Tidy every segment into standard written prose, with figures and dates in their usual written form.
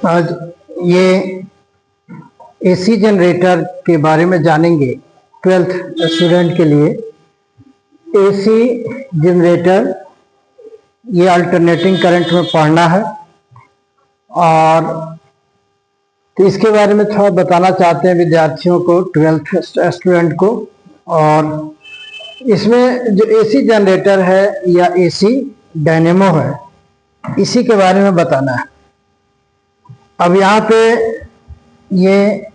आज ये AC generator के बारे में जानेंगे। 12th स्टूडेंट के लिए एसी जनरेटर ये अल्टरनेटिंग करंट में पढ़ना है, और तो इसके बारे में थोड़ा बताना चाहते हैं विद्यार्थियों को, 12th स्टूडेंट को। और इसमें जो एसी जनरेटर है या एसी डायनेमो है, इसी के बारे में बताना है। अब यहाँ पे ये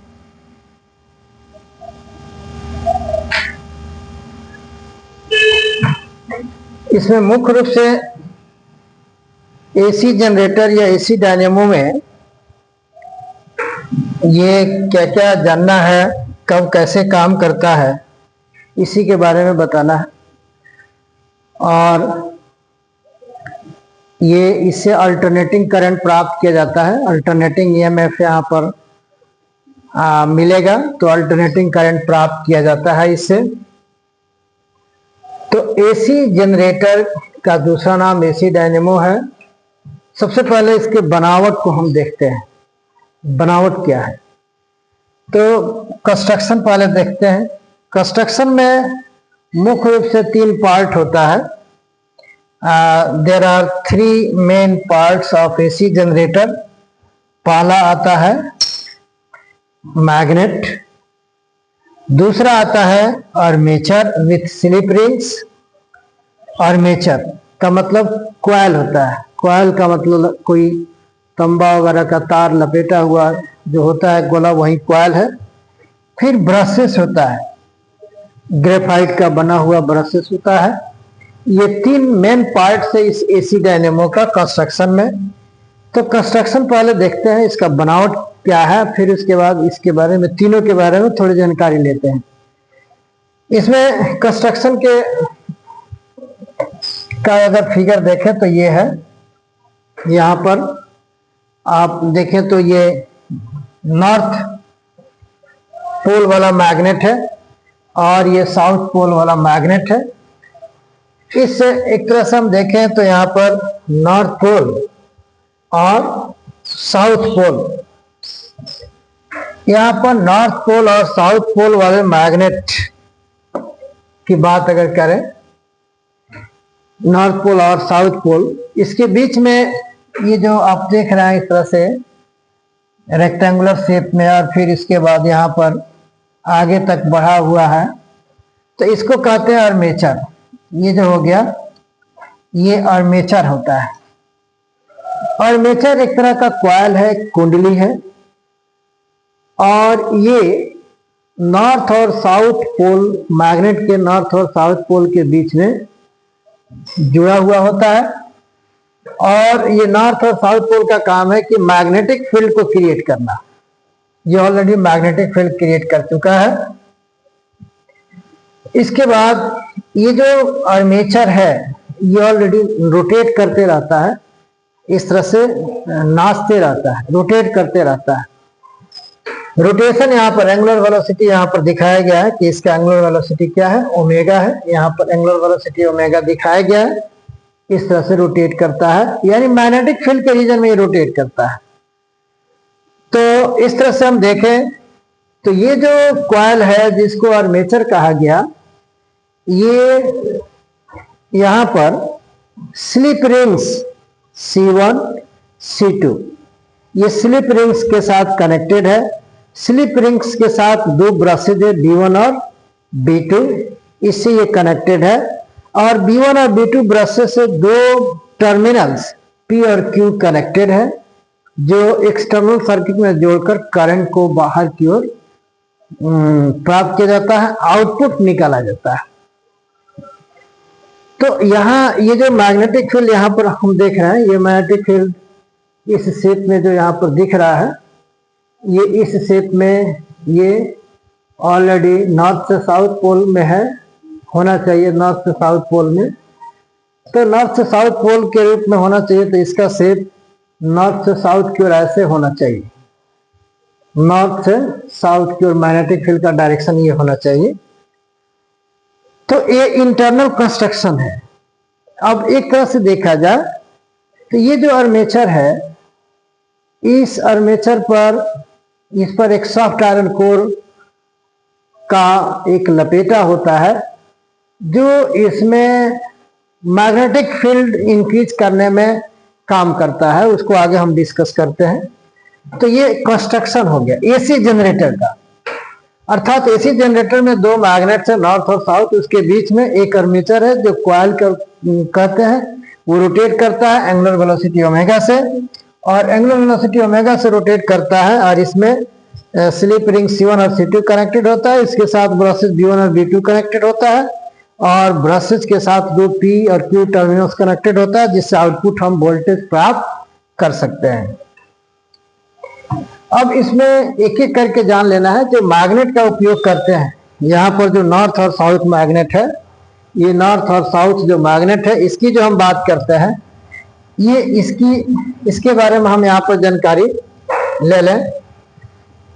इसमें मुख्य रूप से एसी जनरेटर या एसी डायनेमो में ये क्या क्या जानना है, कब कैसे काम करता है, इसी के बारे में बताना है। और ये इससे अल्टरनेटिंग करंट प्राप्त किया जाता है। अल्टरनेटिंग ईएमएफ यहाँ पर मिलेगा, तो अल्टरनेटिंग करंट प्राप्त किया जाता है इससे। तो एसी जनरेटर का दूसरा नाम एसी डायनेमो है। सबसे पहले इसके बनावट को हम देखते हैं, बनावट क्या है। तो कंस्ट्रक्शन पहले देखते हैं। कंस्ट्रक्शन में मुख्य रूप से 3 पार्ट होता है। There are 3 main parts of AC generator. पहला आता है मैग्नेट, दूसरा आता है armature with slip rings. Armature का मतलब कॉइल होता है। कॉइल का मतलब कोई तंबा वगैरह का तार लपेटा हुआ जो होता है गोला, वही कॉइल है। फिर ब्रशेस होता है, ग्रेफाइट का बना हुआ ब्रशेस होता है। ये 3 मेन पार्ट है इस एसी डायनेमो का कंस्ट्रक्शन में। तो कंस्ट्रक्शन पहले देखते हैं, इसका बनावट क्या है, फिर उसके बाद इसके बारे में, तीनों के बारे में थोड़ी जानकारी लेते हैं। इसमें कंस्ट्रक्शन के का अगर फिगर देखें तो ये है। यहाँ पर आप देखें तो ये नॉर्थ पोल वाला मैग्नेट है और ये साउथ पोल वाला मैग्नेट है। इस एक तरह से हम देखें तो यहाँ पर नॉर्थ पोल और साउथ पोल, यहाँ पर नॉर्थ पोल और साउथ पोल वाले मैग्नेट की बात अगर करें, नॉर्थ पोल और साउथ पोल, इसके बीच में ये जो आप देख रहे हैं इस तरह से रेक्टेंगुलर शेप में, और फिर इसके बाद यहाँ पर आगे तक बढ़ा हुआ है, तो इसको कहते हैं आर्मेचर। ये जो हो गया ये आर्मेचर होता है। आर्मेचर एक तरह का कॉइल है, कुंडली है, और ये नॉर्थ और साउथ पोल, मैग्नेट के नॉर्थ और साउथ पोल के बीच में जुड़ा हुआ होता है। और ये नॉर्थ और साउथ पोल का काम है कि मैग्नेटिक फील्ड को क्रिएट करना। ये ऑलरेडी मैग्नेटिक फील्ड क्रिएट कर चुका है। इसके बाद ये जो आर्मेचर है ये ऑलरेडी रोटेट करते रहता है, इस तरह से नाचते रहता है, रोटेट करते रहता है। रोटेशन यहाँ पर एंगुलर वेलोसिटी यहाँ पर दिखाया गया है कि इसका एंगुलर वेलोसिटी क्या है, ओमेगा है। यहाँ पर एंगुलर वेलोसिटी ओमेगा दिखाया गया है। इस तरह से रोटेट करता है, यानी मैग्नेटिक फील्ड के रीजन में ये रोटेट करता है। तो इस तरह से हम देखें तो ये जो कॉइल है जिसको आर्मेचर कहा गया, ये यहाँ पर स्लिप रिंग्स C1 C2, ये स्लिप रिंग्स के साथ कनेक्टेड है। स्लिप रिंग्स के साथ 2 ब्रशेज है, B1 और B2, इससे ये कनेक्टेड है। और B1 और B2 ब्रशेज से 2 टर्मिनल्स P और Q कनेक्टेड है, जो एक्सटर्नल सर्किट में जोड़कर करंट को बाहर की ओर प्राप्त किया जाता है, आउटपुट निकाला जाता है। तो यहाँ ये जो मैग्नेटिक फील्ड यहाँ पर हम देख रहे हैं, ये मैग्नेटिक फील्ड इस शेप में जो यहाँ पर दिख रहा है, ये इस शेप में, ये ऑलरेडी नॉर्थ से साउथ पोल में है, होना चाहिए नॉर्थ से साउथ पोल में। तो नॉर्थ से साउथ पोल के रूप में होना चाहिए, तो इसका शेप नॉर्थ से साउथ की ओर ऐसे होना चाहिए। नॉर्थ से साउथ की ओर मैग्नेटिक फील्ड का डायरेक्शन ये होना चाहिए। तो ये इंटरनल कंस्ट्रक्शन है। अब एक तरह से देखा जाए तो ये जो आर्मेचर है, इस आर्मेचर पर, इस पर एक सॉफ्ट आयरन कोर का एक लपेटा होता है जो इसमें मैग्नेटिक फील्ड इंक्रीज करने में काम करता है। उसको आगे हम डिस्कस करते हैं। तो ये कंस्ट्रक्शन हो गया एसी जनरेटर का, अर्थात एसी जनरेटर में दो मैग्नेट्स है, नॉर्थ और साउथ, उसके बीच में एक आर्मेचर है जो कॉइल कहते हैं। वो रोटेट करता है एंगुलर वेलोसिटी ओमेगा से, और एंगुलर वेलोसिटी ओमेगा से रोटेट करता है, और इसमें स्लिप रिंग C1 और C2 कनेक्टेड होता है। इसके साथ ब्रशेज B1 और B2 कनेक्टेड होता है, और ब्रशेज के साथ दो P और Q टर्मिनल्स कनेक्टेड होता है, जिससे आउटपुट हम वोल्टेज प्राप्त कर सकते हैं। अब इसमें एक एक करके जान लेना है। जो मैग्नेट का उपयोग करते हैं, यहाँ पर जो नॉर्थ और साउथ मैग्नेट है, ये नॉर्थ और साउथ जो मैग्नेट है, इसकी जो हम बात करते हैं, ये इसके बारे में हम यहाँ पर जानकारी ले लें।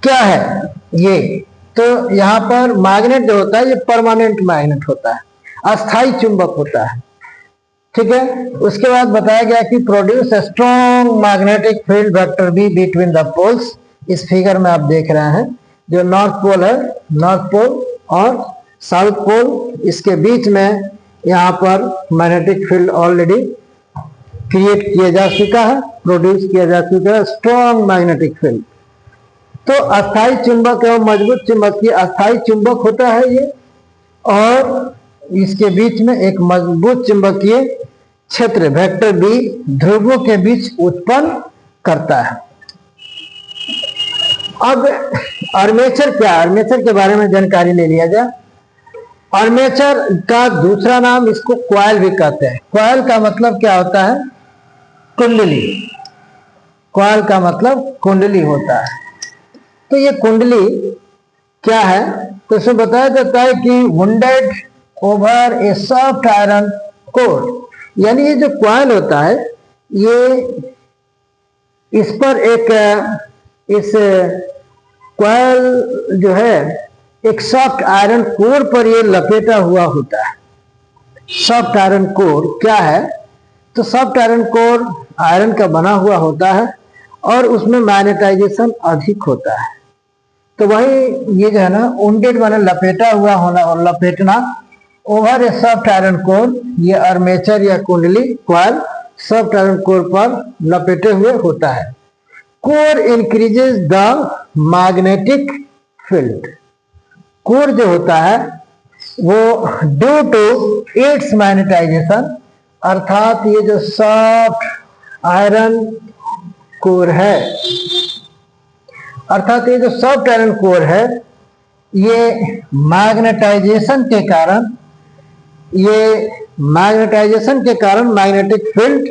क्या है ये? तो यहाँ पर मैग्नेट जो होता है ये परमानेंट मैग्नेट होता है, अस्थाई चुंबक होता है, ठीक है। उसके बाद बताया गया कि produce strong magnetic field vector B between the poles. इस फिगर में आप देख रहे हैं जो नॉर्थ पोल है, नॉर्थ पोल और साउथ पोल, इसके बीच में यहाँ पर मैग्नेटिक फील्ड ऑलरेडी क्रिएट किया जा चुका है, प्रोड्यूस किया जा चुका है, स्ट्रॉन्ग मैग्नेटिक फील्ड। तो अस्थाई चुंबक एवं मजबूत चुंबकीय, अस्थाई चुंबक होता है ये, और इसके बीच में एक मजबूत चुंबकीय क्षेत्र वेक्टर बी ध्रुवों के बीच उत्पन्न करता है। अब आर्मेचर क्या है? आर्मेचर के बारे में जानकारी ले लिया जाए। आर्मेचर का दूसरा नाम इसको कॉइल भी कहते हैं। कॉइल का मतलब क्या होता है? कुंडली। कॉइल का मतलब कुंडली होता है। तो ये कुंडली क्या है? तो इसमें बताया जाता है कि wounded over a soft iron core, यानी ये जो कॉइल होता है, ये इस पर इस कॉइल जो है एक सॉफ्ट आयरन कोर पर ये लपेटा हुआ होता है। सॉफ्ट आयरन कोर क्या है? तो सॉफ्ट आयरन कोर आयरन का बना हुआ होता है और उसमें मैग्नेटाइजेशन अधिक होता है। तो वही ये जो है ना, वुंडेड माने लपेटा हुआ होना और लपेटना, over a soft iron core, ये आर्मेचर या कुंडली कॉइल सॉफ्ट आयरन कोर पर लपेटे हुए होता है। Core increases the magnetic field. Core जो होता है वो ड्यू टू इट्स मैग्नेटाइजेशन, अर्थात ये जो सॉफ्ट आयरन कोर है, अर्थात ये जो सॉफ्ट आयरन कोर है, ये मैग्नेटाइजेशन के कारण, मैग्नेटिक फील्ड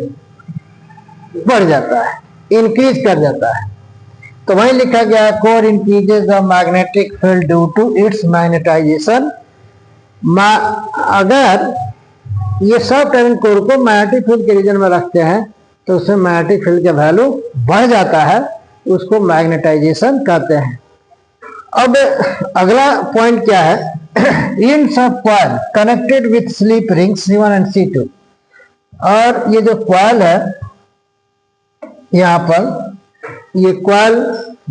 बढ़ जाता है, इंक्रीज कर जाता है। तो वही लिखा गया है, core increases the magnetic field due to its magnetisation. अगर ये सॉफ्ट आयरन कोर को मैग्नेटिक फील्ड के रीजन में रखते हैं तो उसमें मैग्नेटिक फील्ड का वैल्यू बढ़ जाता है, उसको मैग्नेटाइजेशन कहते हैं। अब अगला पॉइंट क्या है? ends of coil connected with slip rings C1 and C2। और ये जो कॉइल है, यहाँ पर ये कॉइल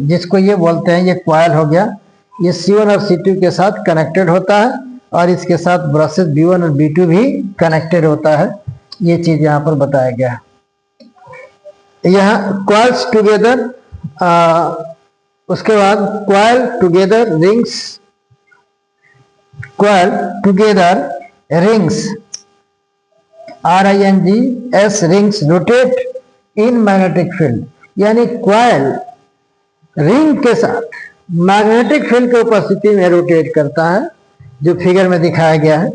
जिसको ये बोलते हैं, ये कॉइल हो गया, ये C1 और C2 के साथ कनेक्टेड होता है और इसके साथ ब्रशेज B1 और B2 भी कनेक्टेड होता है। ये चीज यहाँ पर बताया गया है। यहाँ कॉइल्स टुगेदर, उसके बाद coil together rings, coil together rings RINGS rings rotate in magnetic field, यानी कॉइल रिंग के साथ मैग्नेटिक फील्ड की उपस्थिति में रोटेट करता है, जो फिगर में दिखाया गया है।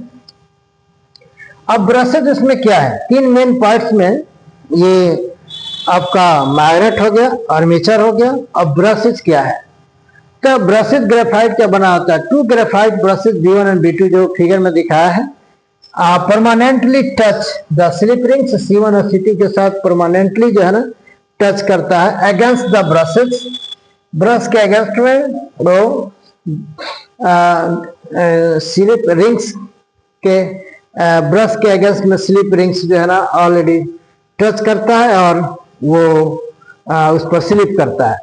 अब ब्रशेज इसमें क्या है? तीन मेन पार्ट्स में, ये आपका मैग्नेट हो गया, आर्मेचर हो गया। अब ब्रशेज क्या है? तो ब्रशेज ग्रेफाइट का बना होता है। टू ग्रेफाइट ब्रशेज B1 और B2 जो फिगर में दिखाया है, permanently touch the slip rings C1 और C2 के साथ परमानेंटली जो है ना टच करता है अगेंस्ट द ब्रशेज, ब्रश के अगेंस्ट में वो स्लिप रिंग्स के ब्रश के अगेंस्ट में स्लिप रिंग्स जो है ना ऑलरेडी टच करता है और वो उस पर स्लिप करता है।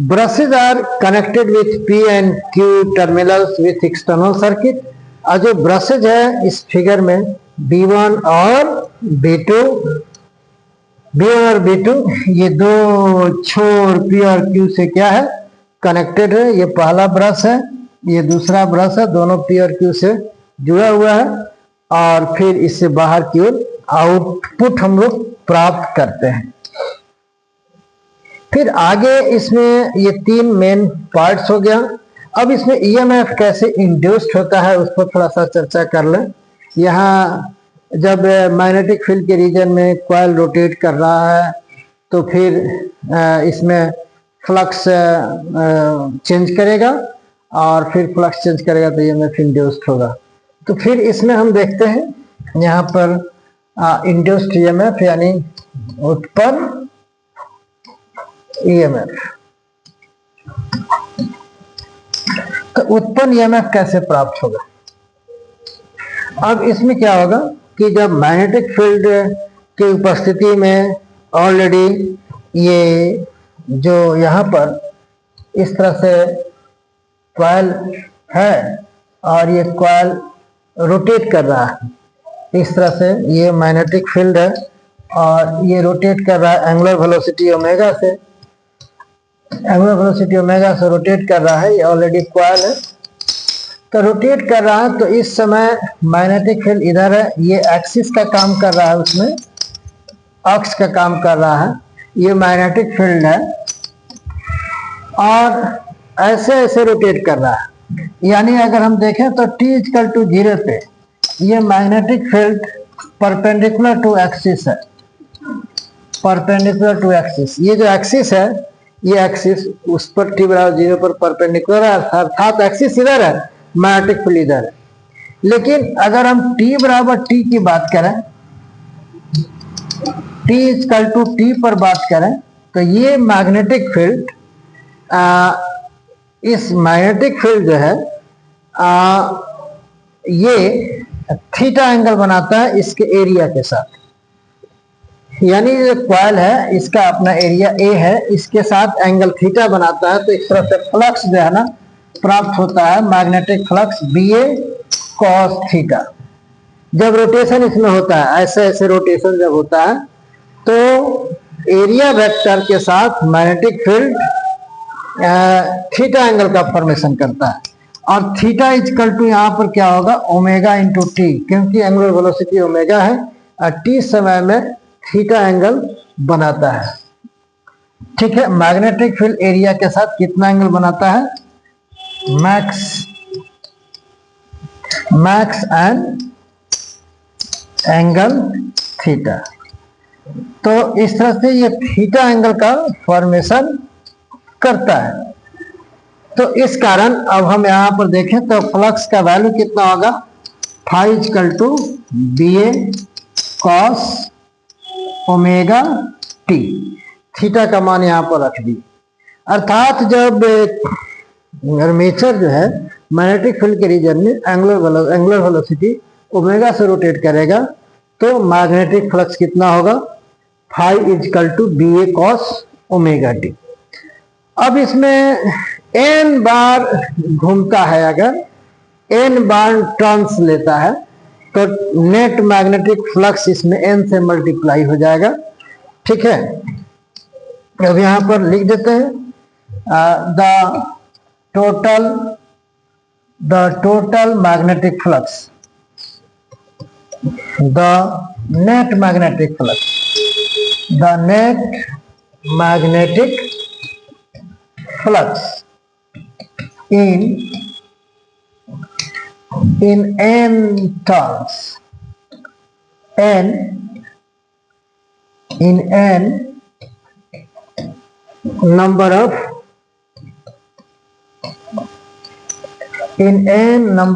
Brushes are connected with P and Q terminals with external circuit. और जो ब्रशेज है इस फिगर में B1 और B2, B1 और B2 ये दो छोर P और Q से क्या है कनेक्टेड है। ये पहला ब्रश है, ये दूसरा ब्रश है, दोनों P और Q से जुड़ा हुआ है और फिर इससे बाहर की ओर आउटपुट हम लोग प्राप्त करते हैं। फिर आगे इसमें ये तीन मेन पार्ट्स हो गया। अब इसमें ईएमएफ कैसे इंड्यूस्ड होता है उस पर थोड़ा सा चर्चा कर लें। यहाँ जब मैग्नेटिक फील्ड के रीजन में कॉइल रोटेट कर रहा है तो फिर इसमें फ्लक्स चेंज करेगा और फिर फ्लक्स चेंज करेगा तो ईएमएफ इंड्यूस्ड होगा। तो फिर इसमें हम देखते हैं यहाँ पर इंड्यूस्ड ईएमएफ यानी उत्पन्न ईएमएफ। तो उत्पन्न ईएमएफ कैसे प्राप्त होगा? अब इसमें क्या होगा कि जब मैग्नेटिक फील्ड की उपस्थिति में ऑलरेडी ये जो यहाँ पर इस तरह से कॉइल है और ये कॉइल रोटेट कर रहा है इस तरह से, ये मैग्नेटिक फील्ड है और ये रोटेट कर रहा है एंगुलर वेलोसिटी ओमेगा से, एंगुलर वेलोसिटी ओमेगा से रोटेट कर रहा है। ये ऑलरेडी कॉइल है तो रोटेट कर रहा है। तो इस समय मैग्नेटिक फील्ड इधर है, ये एक्सिस का काम कर रहा है, उसमें अक्ष का काम कर रहा है। ये मैग्नेटिक फील्ड है और ऐसे ऐसे रोटेट कर रहा है। यानी अगर हम देखें तो t इक्वल टू 0 पे ये magnetic field perpendicular to axis है, परपेंडिकुलर टू एक्सिस। ये जो एक्सिस है ये एक्सिस उस पर t बराबर 0 पर परपेंडिकुलर है, अर्थात एक्सिस इधर है, मैग्नेटिक फील्ड इधर है। लेकिन अगर हम t बराबर t की बात करें, t इक्वल टू t पर बात करें तो ये मैग्नेटिक फील्ड इस मैग्नेटिक फील्ड जो है ये थीटा एंगल बनाता है इसके एरिया के साथ। यानी जो कॉइल है इसका अपना एरिया A है, इसके साथ एंगल थीटा बनाता है। तो इस तरह से फ्लक्स जो है ना प्राप्त होता है, magnetic flux BA cos theta. जब रोटेशन इसमें होता है, ऐसे ऐसे रोटेशन जब होता है तो एरिया वेक्टर के साथ मैग्नेटिक फील्ड थीटा एंगल का फॉर्मेशन करता है। और थीटा इक्वल टू यहाँ पर क्या होगा ओमेगा इंटू टी, क्योंकि एंगुलर वेलोसिटी ओमेगा है और टी समय में थीटा एंगल बनाता है। ठीक है, मैग्नेटिक फील्ड एरिया के साथ कितना एंगल बनाता है? Max and angle theta. तो इस तरह से ये थीटा एंगल का फॉर्मेशन करता है। तो इस कारण अब हम यहां पर देखें तो फ्लक्स का वैल्यू कितना होगा? Phi equal to BA cos omega t. Theta का मान यहां पर रख दी। अर्थात जब आर्मेचर जो है मैग्नेटिक फील्ड के रीजन में एंगुलर वेलोसिटी ओमेगा से रोटेट करेगा तो मैग्नेटिक फ्लक्स कितना होगा? Phi equal to BA cos omega t. अब इसमें n बार घूमता है, अगर n बार टर्न्स लेता है तो नेट मैग्नेटिक फ्लक्स इसमें n से मल्टीप्लाई हो जाएगा। ठीक है, अब यहां पर लिख देते हैं the total magnetic flux, the net magnetic flux, the net magnetic flux in n terms, n number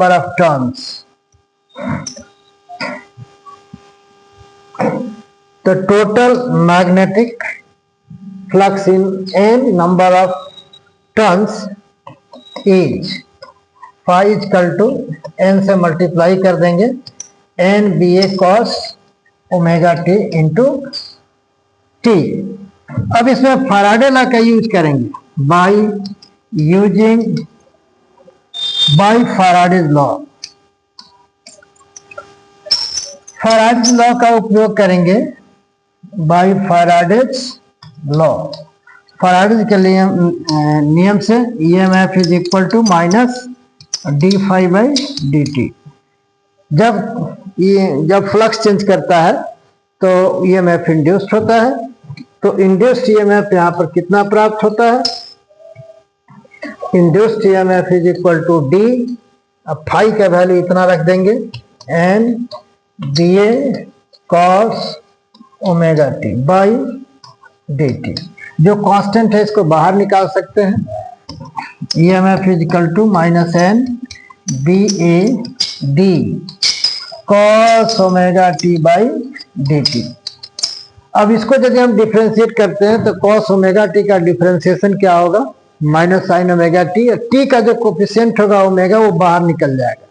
of turns. The total magnetic flux in n number of turns is phi equal to n से multiply कर देंगे N B ए cos omega t into t. अब इसमें Faraday law का use करेंगे by Faraday's law. Faraday's law का उपयोग करेंगे बाई फैराडेज लॉ। फैराडेज के नियम से EMF is equal to minus d phi by d t. जब फ्लक्स चेंज करता है तो EMF इंड्यूस्ड होता है, तो इंड्यूस्ड EMF यहाँ पर कितना प्राप्त होता है? Induced EMF is equal to d, अब फाई का वैल्यू इतना रख देंगे, N B A cos omega t by d t. जो कांस्टेंट है इसको बाहर निकाल सकते हैं। EMF is equal to minus n B a d cos omega t by d t. अब इसको यदि हम डिफ्रेंशिएट करते हैं तो कॉस ओमेगा टी का डिफ्रेंशिएशन क्या होगा? माइनस साइन ओमेगा टी, और टी का जो कोफिशिएंट होगा ओमेगा वो बाहर निकल जाएगा।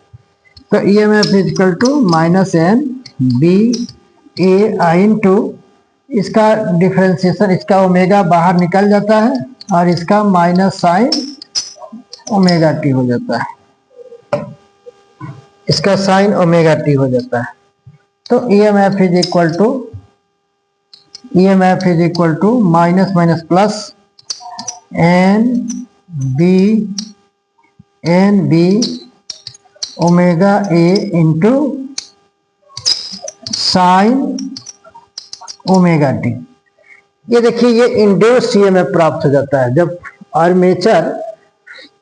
तो EMF is equal to minus n B a I into इसका डिफ्रेंशिएशन, इसका ओमेगा बाहर निकल जाता है और इसका माइनस साइन ओमेगा टी हो जाता है, इसका साइन ओमेगा टी हो जाता है। तो EMF is equal to minus minus plus n b omega a into sine omega t. ये देखिए ये इंड्यूस्ड EMF प्राप्त हो जाता है जब आर्मेचर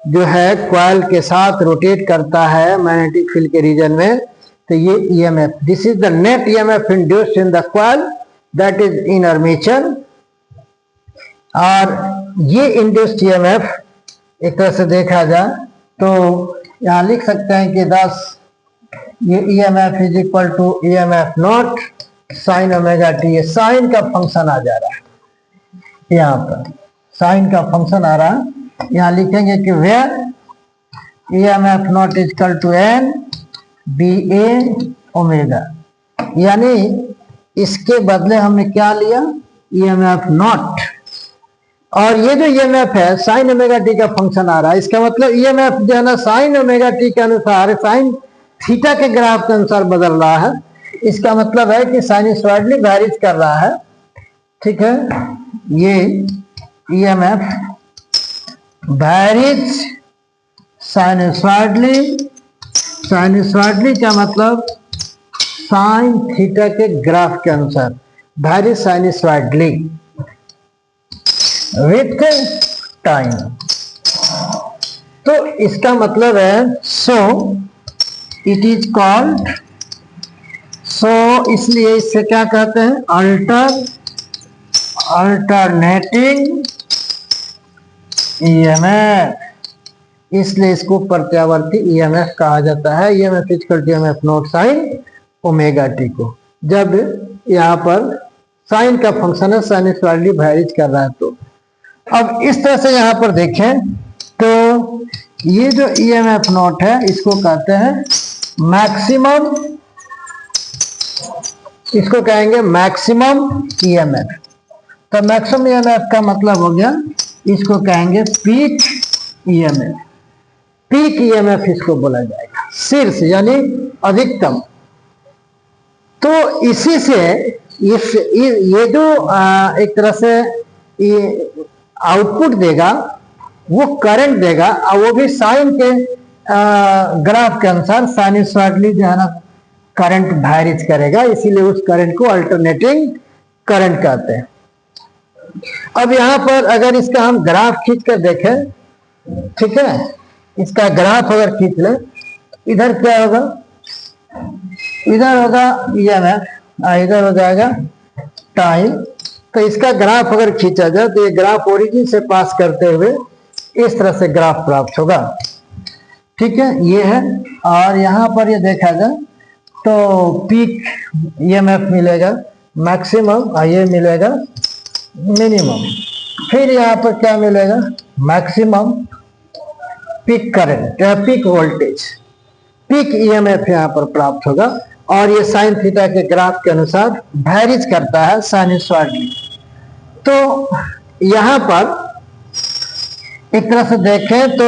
जो है कॉइल के साथ रोटेट करता है मैग्नेटिक फील्ड के रीजन में, तो ये EMF, this is the net EMF induced in the coil that is in armature. और ये इंड्यूस्ड EMF एक तरह से देखा जाए तो यहाँ लिख सकते हैं कि 10 ये EMF is equal to EMF naught sine omega t. ये साइन का फंक्शन आ जा रहा है, यहाँ पर साइन का फंक्शन आ रहा है। यहाँ लिखेंगे कि where EMF naught is equal to n B a omega, यानी इसके बदले हमने क्या लिया? EMF नॉट, और ये जो EMF है साइन ओमेगा टी का फंक्शन आ रहा है। इसका मतलब EMF जो है ना साइन ओमेगा टी के अनुसार, साइन थीटा के ग्राफ के अनुसार बदल रहा है। इसका मतलब है कि साइनसॉइडली वैरीज कर रहा है, ठीक है। ये EMF वैरीज साइनसॉइडली, साइनसॉइडली का मतलब साइन थीटा के ग्राफ के अनुसार, वैरीज साइनसॉइडली विथ टाइम। तो इसका मतलब है सो इट इज कॉल्ड, सो इसलिए इससे क्या कहते हैं? अल्टरनेटिंग EMF, इसलिए इसको प्रत्यावर्ती EMF कहा जाता है। EMF equal to EMF naught sine omega t को, जब यहाँ पर साइन का फंक्शन है साइनसॉइडली वैरीज कर रहा है। तो अब इस तरह से यहाँ पर देखें तो ये जो EMF नॉट है इसको कहते हैं मैक्सिमम, इसको कहेंगे मैक्सिमम EMF। तो मैक्सिमम EMF का मतलब हो गया, इसको कहेंगे पीक EMF। पीक EMF इसको बोला जाएगा, शीर्ष यानी अधिकतम। तो इसी से ये जो एक तरह से ये आउटपुट देगा वो करंट देगा, और वो भी साइन के ग्राफ के अनुसार साइनसॉइडली जो है ना करंट वैरीज करेगा, इसीलिए उस करंट को अल्टरनेटिंग करंट कहते हैं। अब यहाँ पर अगर इसका हम ग्राफ खींच कर देखें, ठीक है, इसका ग्राफ अगर खींच ले, इधर क्या होगा? इधर होगा EMF, इधर हो जाएगा टाइम। तो इसका ग्राफ अगर खींचा जाए तो ये ग्राफ ओरिजिन से पास करते हुए इस तरह से ग्राफ प्राप्त होगा, ठीक है, ये है। और यहाँ पर ये देखा जाए तो पीक EMF मिलेगा मैक्सिमम, और ये मिलेगा मिनिमम। फिर यहाँ पर क्या मिलेगा? मैक्सिमम पीक करंट या पीक वोल्टेज, पीक EMF यहाँ पर प्राप्त होगा। और ये साइन थीटा के ग्राफ के अनुसार वैरीज करता है साइनसॉइडली। तो यहाँ पर एक तरह से देखें तो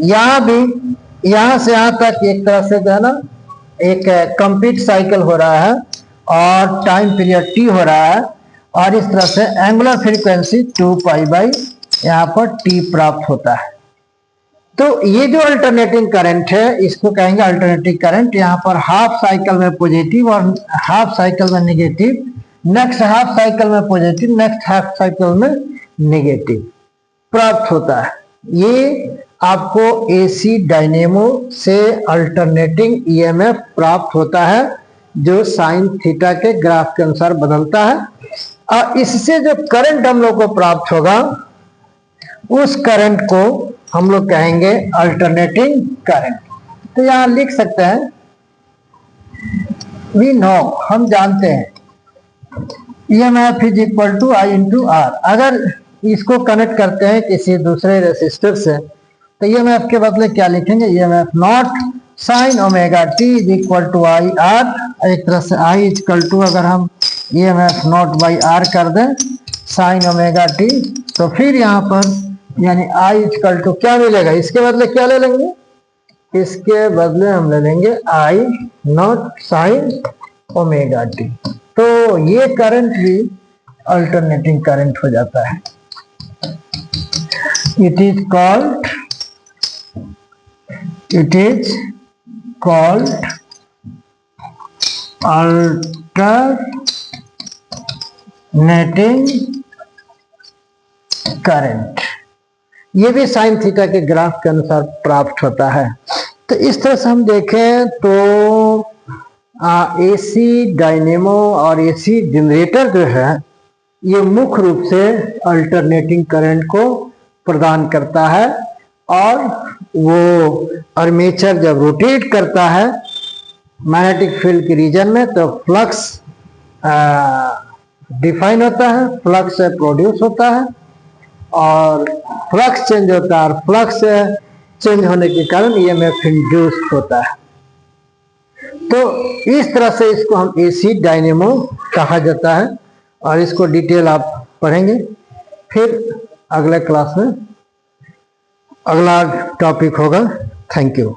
यहाँ भी यहाँ से यहाँ तक एक तरह से जो है ना एक कंप्लीट साइकिल हो रहा है और टाइम पीरियड टी हो रहा है, और इस तरह से एंगुलर फ्रीक्वेंसी 2 पाई बाई यहाँ पर टी प्राप्त होता है। तो ये जो अल्टरनेटिंग करंट है इसको कहेंगे अल्टरनेटिंग करंट। यहाँ पर हाफ साइकिल में पॉजिटिव और हाफ साइकिल में नेगेटिव, नेक्स्ट हाफ साइकिल में पॉजिटिव, नेक्स्ट हाफ साइकिल में नेगेटिव प्राप्त होता है। ये आपको एसी डायनेमो से अल्टरनेटिंग ईएमएफ प्राप्त होता है जो साइन थीटा के ग्राफ के अनुसार बदलता है, और इससे जो करंट हम लोग को प्राप्त होगा उस करंट को हम लोग कहेंगे अल्टरनेटिंग करंट। तो यहां लिख सकते हैं वी नो, हम जानते हैं EMF is equal to I into R. अगर इसको कनेक्ट करते हैं किसी दूसरे रेसिस्टर से तो ईएमएफ के बदले क्या लिखेंगे, EMF naught sine omega t is equal to I R. एक तरह से आई इज इक्वल टू अगर हम ईएमएफ नॉट बाई आर कर दें साइन ओमेगा टी, तो फिर यहाँ पर यानी आई इज इक्वल टू क्या मिलेगा, इसके बदले क्या ले लेंगे, इसके बदले हम ले लेंगे आई नॉट साइन ओमेगा टी। तो ये करंट भी अल्टरनेटिंग करंट हो जाता है। It is called alternating current. ये भी साइन थीटा के ग्राफ के अनुसार प्राप्त होता है। तो इस तरह से हम देखें तो एसी डायनेमो और एसी जनरेटर जो है ये मुख्य रूप से अल्टरनेटिंग करंट को प्रदान करता है, और वो आर्मेचर जब रोटेट करता है मैग्नेटिक फील्ड के रीजन में तो फ्लक्स डिफाइन होता है, फ्लक्स प्रोड्यूस होता है, और फ्लक्स चेंज होता है, और फ्लक्स चेंज होने के कारण ईएमएफ इंड्यूस्ड होता है। तो इस तरह से इसको हम एसी डायनेमो कहा जाता है, और इसको डिटेल आप पढ़ेंगे। फिर अगले क्लास में अगला टॉपिक होगा। Thank you.